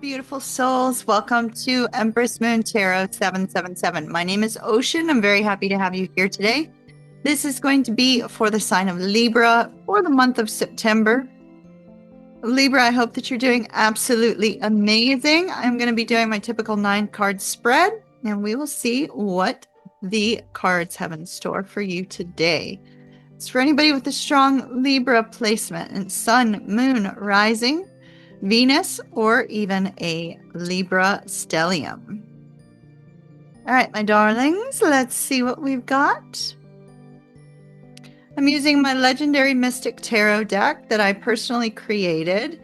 Beautiful souls. Welcome to Empress Moon Tarot 777. My name is Ocean. I'm very happy to have you here today. This is going to be for the sign of Libra for the month of September. Libra, I hope that you're doing absolutely amazing. I'm going to be doing my typical 9-card spread, and we will see what the cards have in store for you today. It's for anybody with a strong Libra placement and Sun, Moon, Rising, Venus, or even a Libra stellium. All right, my darlings, let's see what we've got. I'm using my Legendary Mystic Tarot deck that I personally created,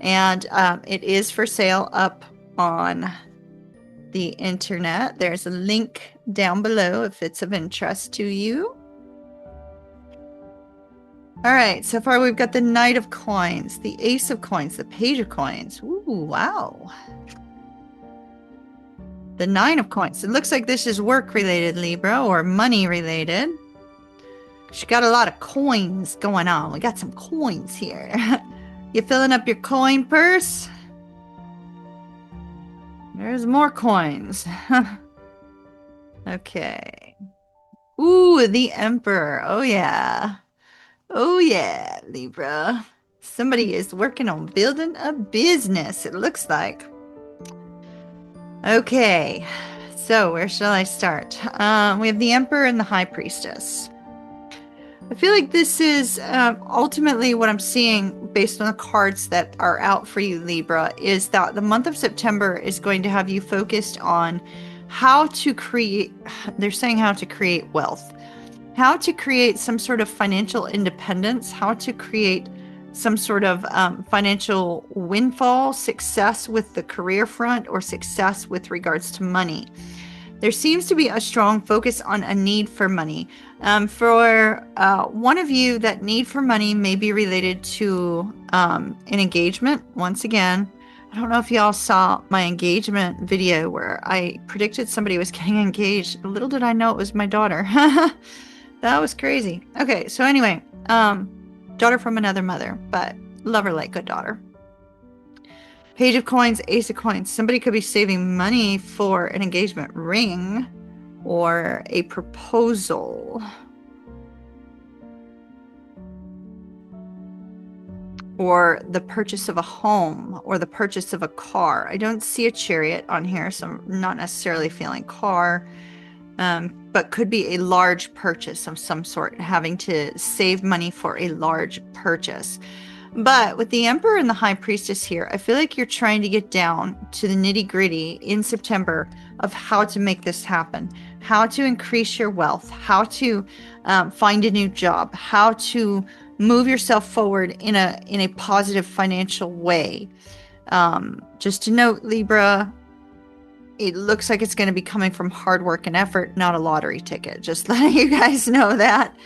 and it is for sale up on the internet. There's a link down below if it's of interest to you. All right, so far we've got the Knight of Coins, the Ace of Coins, the Page of Coins. Ooh, wow. The 9 of Coins. It looks like this is work-related, Libra, or money-related. She got a lot of coins going on. We got some coins here. You filling up your coin purse? There's more coins. Okay. Ooh, the Emperor. Oh, yeah. Oh yeah, Libra. Somebody is working on building a business, it looks like. Okay, so where shall I start? We have the Emperor and the High Priestess. I feel like this is ultimately what I'm seeing based on the cards that are out for you, Libra, is that the month of September is going to have you focused on how to create, they're saying how to create wealth. How to create some sort of financial independence, how to create some sort of financial windfall, success with the career front, or success with regards to money. There seems to be a strong focus on a need for money. For one of you, that need for money may be related to an engagement. Once again, I don't know if y'all saw my engagement video where I predicted somebody was getting engaged. Little did I know it was my daughter. That was crazy. Okay, so anyway, daughter from another mother, but love her like good daughter. Page of Coins, Ace of Coins. Somebody could be saving money for an engagement ring or a proposal. Or the purchase of a home or the purchase of a car. I don't see a Chariot on here, so I'm not necessarily feeling car. But could be a large purchase of some sort, having to save money for a large purchase. But with the Emperor and the High Priestess here, I feel like you're trying to get down to the nitty-gritty in September of how to make this happen, how to increase your wealth, how to find a new job, how to move yourself forward in a positive financial way. Just to note, Libra, it looks like it's going to be coming from hard work and effort, not a lottery ticket. Just letting you guys know that.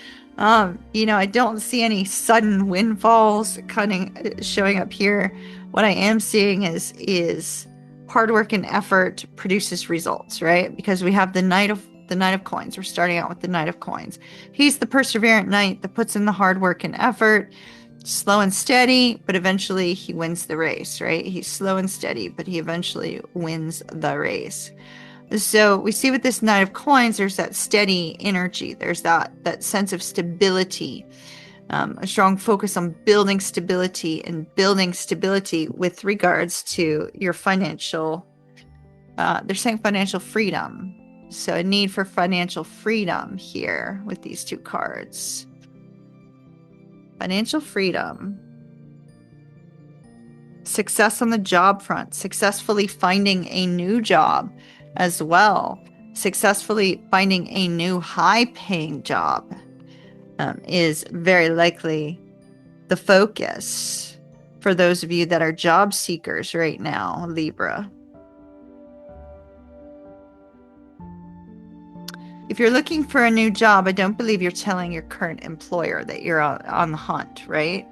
You know, I don't see any sudden windfalls showing up here. What I am seeing is hard work and effort produces results, right? Because we have the Knight of Coins. We're starting out with the Knight of Coins. He's the perseverant knight that puts in the hard work and effort. Slow and steady, but eventually he wins the race, right? He's slow and steady, but he eventually wins the race. So we see with this Knight of Coins, there's that steady energy. There's that sense of stability, a strong focus on building stability with regards to your financial, they're saying financial freedom. So a need for financial freedom here with these two cards. Financial freedom. Success on the job front. Successfully finding a new job as well. Successfully finding a new high-paying job is very likely the focus for those of you that are job seekers right now, Libra. If you're looking for a new job, I don't believe you're telling your current employer that you're on the hunt, right?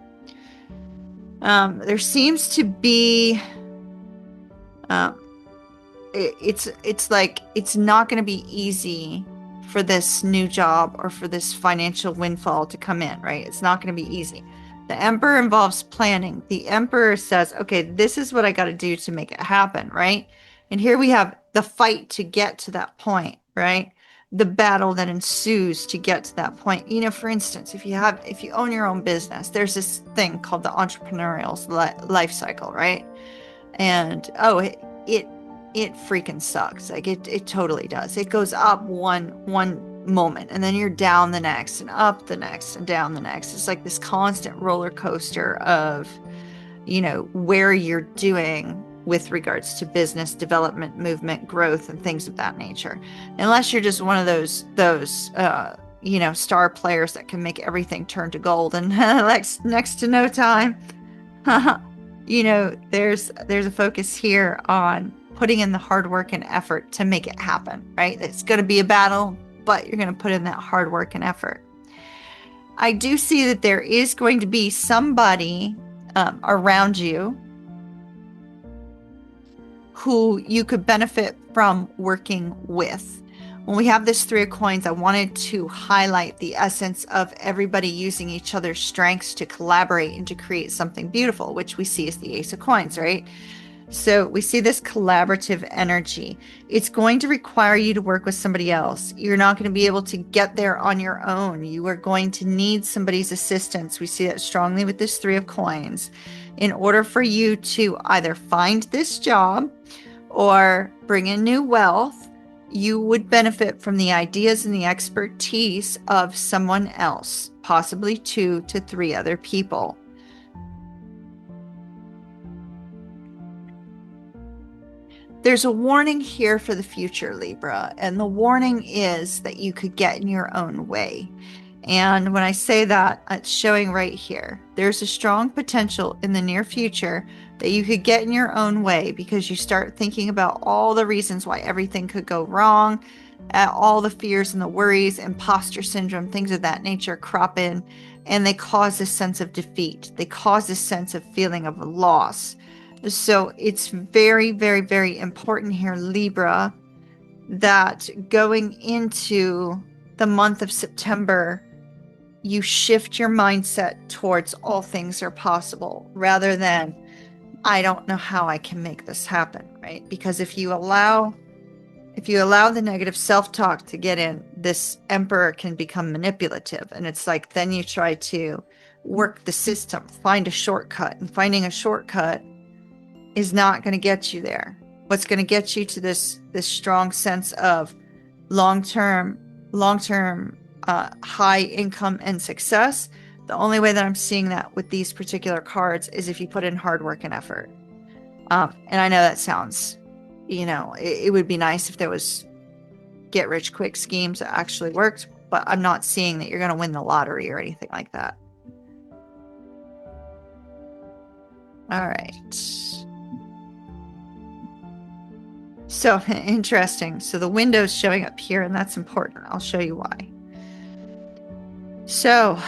There seems to be, it's like it's not going to be easy for this new job or for this financial windfall to come in, right? It's not going to be easy. The Emperor involves planning. The Emperor says, okay, this is what I got to do to make it happen, right? And here we have the fight to get to that point, right? The battle that ensues to get to that point. You know, for instance, if you own your own business, there's this thing called the entrepreneurial life cycle, right? And oh, it freaking sucks. Like it totally does. It goes up one moment and then you're down the next and up the next and down the next. It's like this constant roller coaster of, you know, where you're doing with regards to business development, movement, growth, and things of that nature. Unless you're just one of those you know, star players that can make everything turn to gold in next to no time. You know, there's a focus here on putting in the hard work and effort to make it happen, right? It's going to be a battle, but you're going to put in that hard work and effort. I do see that there is going to be somebody around you who you could benefit from working with. When we have this Three of Coins, I wanted to highlight the essence of everybody using each other's strengths to collaborate and to create something beautiful, which we see as the Ace of Coins, right? So we see this collaborative energy. It's going to require you to work with somebody else. You're not going to be able to get there on your own. You are going to need somebody's assistance. We see that strongly with this Three of Coins. In order for you to either find this job or bring in new wealth, you would benefit from the ideas and the expertise of someone else, possibly 2 to 3 other people. There's a warning here for the future, Libra, and the warning is that you could get in your own way. And when I say that, it's showing right here. There's a strong potential in the near future that you could get in your own way because you start thinking about all the reasons why everything could go wrong, all the fears and the worries, imposter syndrome, things of that nature crop in, and they cause this sense of defeat. They cause this sense of feeling of loss. So it's very, very, very important here, Libra, that going into the month of September, you shift your mindset towards all things are possible rather than, I don't know how I can make this happen, right? Because if you allow the negative self-talk to get in, this Emperor can become manipulative. And it's like, then you try to work the system, find a shortcut, and finding a shortcut is not going to get you there. What's going to get you to this strong sense of long-term high income and success, the only way that I'm seeing that with these particular cards is if you put in hard work and effort. And I know that sounds, you know, it would be nice if there was get rich quick schemes that actually worked, but I'm not seeing that you're going to win the lottery or anything like that. All right. So interesting. So the window's showing up here, and that's important. I'll show you why. So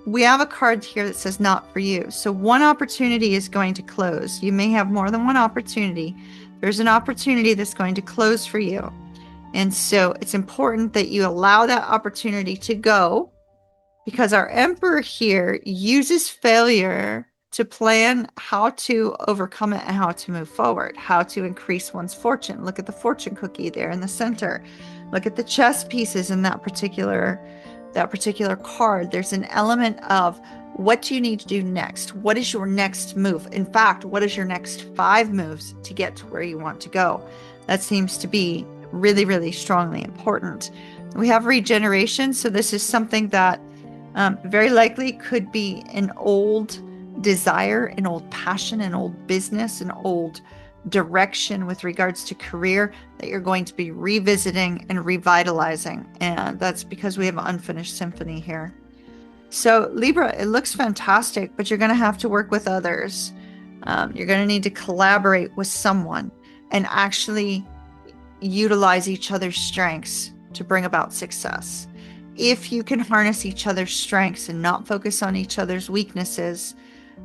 we have a card here that says not for you. So one opportunity is going to close. You may have more than one opportunity. There's an opportunity that's going to close for you. And so it's important that you allow that opportunity to go, because our Emperor here uses failure to plan how to overcome it and how to move forward, how to increase one's fortune. Look at the fortune cookie there in the center. Look at the chess pieces in that particular card. There's an element of what do you need to do next? What is your next move? In fact, what is your next 5 moves to get to where you want to go? That seems to be really, really strongly important. We have regeneration. So this is something that very likely could be an old desire, an old passion, an old business, an old direction with regards to career that you're going to be revisiting and revitalizing. And that's because we have an unfinished symphony here. So Libra, it looks fantastic, but you're going to have to work with others. You're going to need to collaborate with someone and actually utilize each other's strengths to bring about success. If you can harness each other's strengths and not focus on each other's weaknesses,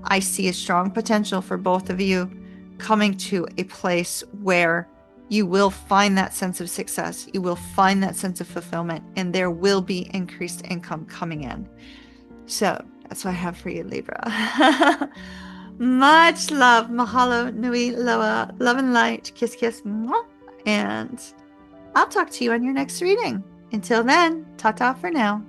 I see a strong potential for both of you coming to a place where you will find that sense of success. You will find that sense of fulfillment, and there will be increased income coming in. So That's what I have for you, Libra. Much love. Mahalo, nui, loa, love and light. Kiss, kiss. Mwah. And I'll talk to you on your next reading. Until then, ta-ta for now.